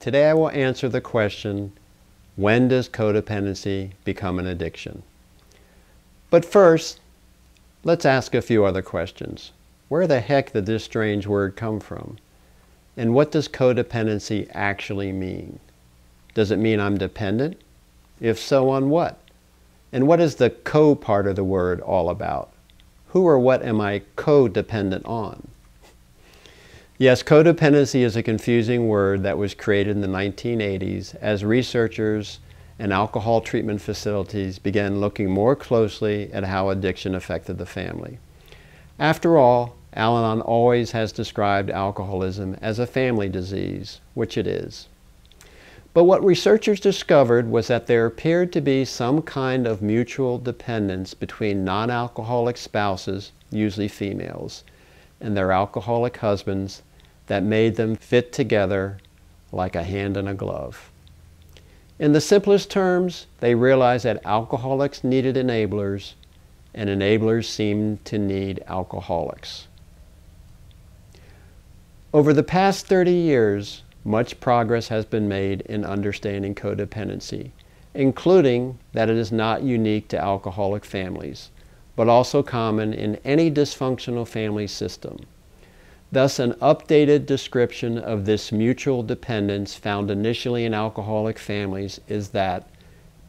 Today I will answer the question, when does codependency become an addiction? But first, let's ask a few other questions. Where the heck did this strange word come from? And what does codependency actually mean? Does it mean I'm dependent? If so, on what? And what is the co part of the word all about? Who or what am I codependent on? Yes, codependency is a confusing word that was created in the 1980s as researchers and alcohol treatment facilities began looking more closely at how addiction affected the family. After all, Al-Anon always has described alcoholism as a family disease, which it is. But what researchers discovered was that there appeared to be some kind of mutual dependence between non-alcoholic spouses, usually females, and their alcoholic husbands that made them fit together like a hand in a glove. In the simplest terms, they realized that alcoholics needed enablers, and enablers seemed to need alcoholics. Over the past 30 years, much progress has been made in understanding codependency, including that it is not unique to alcoholic families, but also common in any dysfunctional family system. Thus, an updated description of this mutual dependence found initially in alcoholic families is that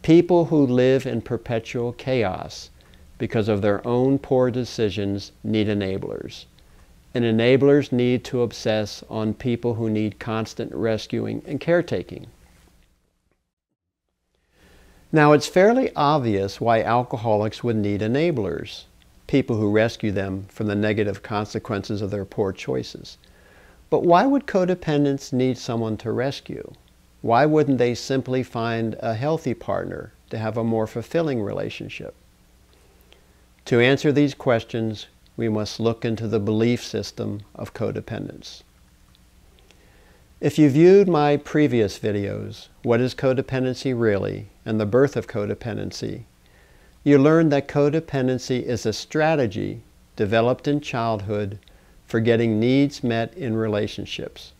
people who live in perpetual chaos because of their own poor decisions need enablers. And enablers need to obsess on people who need constant rescuing and caretaking. Now, it's fairly obvious why alcoholics would need enablers, people who rescue them from the negative consequences of their poor choices. But why would codependents need someone to rescue? Why wouldn't they simply find a healthy partner to have a more fulfilling relationship? To answer these questions, we must look into the belief system of codependence. If you viewed my previous videos, What is Codependency Really? And The Birth of Codependency, you learned that codependency is a strategy developed in childhood for getting needs met in relationships.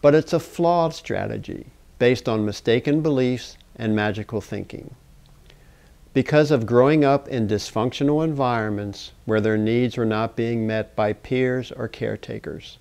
But it's a flawed strategy based on mistaken beliefs and magical thinking. Because of growing up in dysfunctional environments where their needs were not being met by peers or caretakers,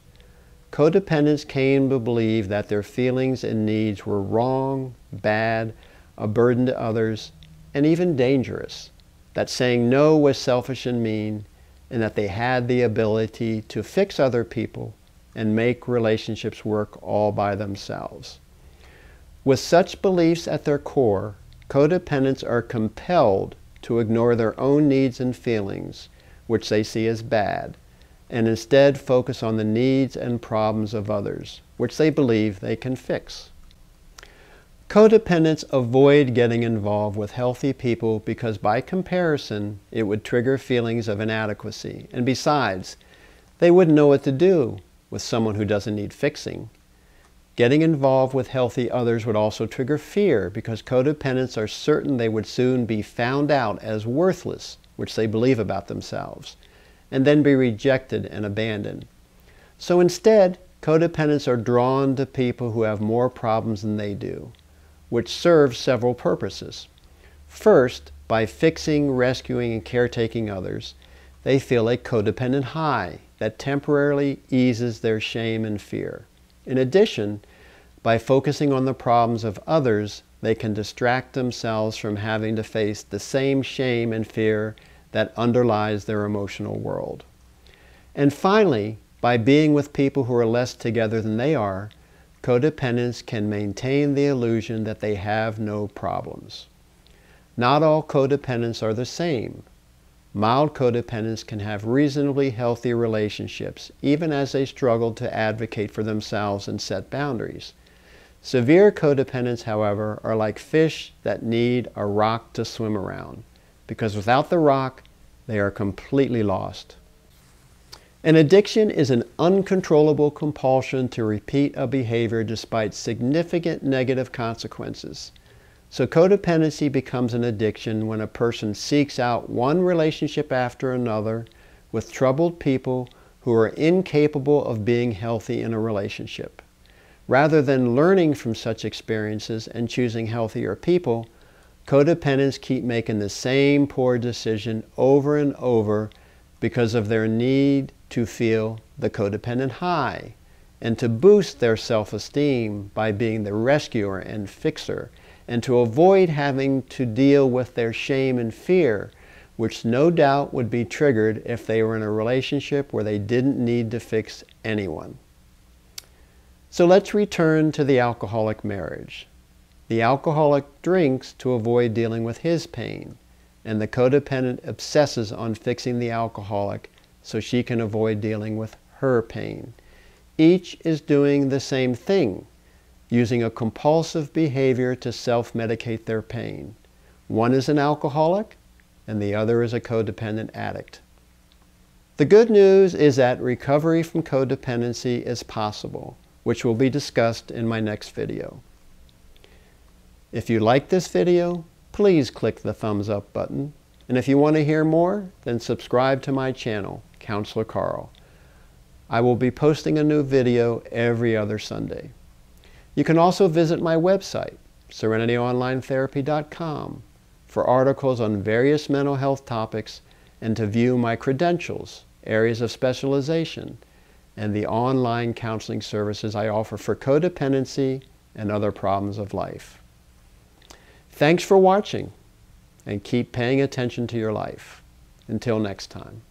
codependents came to believe that their feelings and needs were wrong, bad, a burden to others, and even dangerous, that saying no was selfish and mean, and that they had the ability to fix other people and make relationships work all by themselves. With such beliefs at their core, codependents are compelled to ignore their own needs and feelings, which they see as bad, and instead focus on the needs and problems of others, which they believe they can fix. Codependents avoid getting involved with healthy people because by comparison, it would trigger feelings of inadequacy. And besides, they wouldn't know what to do with someone who doesn't need fixing. Getting involved with healthy others would also trigger fear because codependents are certain they would soon be found out as worthless, which they believe about themselves, and then be rejected and abandoned. So instead, codependents are drawn to people who have more problems than they do, which serves several purposes. First, by fixing, rescuing, and caretaking others, they feel a codependent high that temporarily eases their shame and fear. In addition, by focusing on the problems of others, they can distract themselves from having to face the same shame and fear that underlies their emotional world. And finally, by being with people who are less together than they are, codependents can maintain the illusion that they have no problems. Not all codependents are the same. Mild codependents can have reasonably healthy relationships, even as they struggle to advocate for themselves and set boundaries. Severe codependents, however, are like fish that need a rock to swim around, because without the rock, they are completely lost. An addiction is an uncontrollable compulsion to repeat a behavior despite significant negative consequences. So codependency becomes an addiction when a person seeks out one relationship after another with troubled people who are incapable of being healthy in a relationship. Rather than learning from such experiences and choosing healthier people, codependents keep making the same poor decision over and over because of their need to feel the codependent high and to boost their self-esteem by being the rescuer and fixer, and to avoid having to deal with their shame and fear, which no doubt would be triggered if they were in a relationship where they didn't need to fix anyone. So let's return to the alcoholic marriage. The alcoholic drinks to avoid dealing with his pain, and the codependent obsesses on fixing the alcoholic so she can avoid dealing with her pain. Each is doing the same thing, using a compulsive behavior to self-medicate their pain. One is an alcoholic, and the other is a codependent addict. The good news is that recovery from codependency is possible, which will be discussed in my next video. If you like this video, please click the thumbs up button. And if you want to hear more, then subscribe to my channel, Counselor Carl. I will be posting a new video every other Sunday. You can also visit my website, SerenityOnlineTherapy.com, for articles on various mental health topics and to view my credentials, areas of specialization, and the online counseling services I offer for codependency and other problems of life. Thanks for watching, and keep paying attention to your life. Until next time.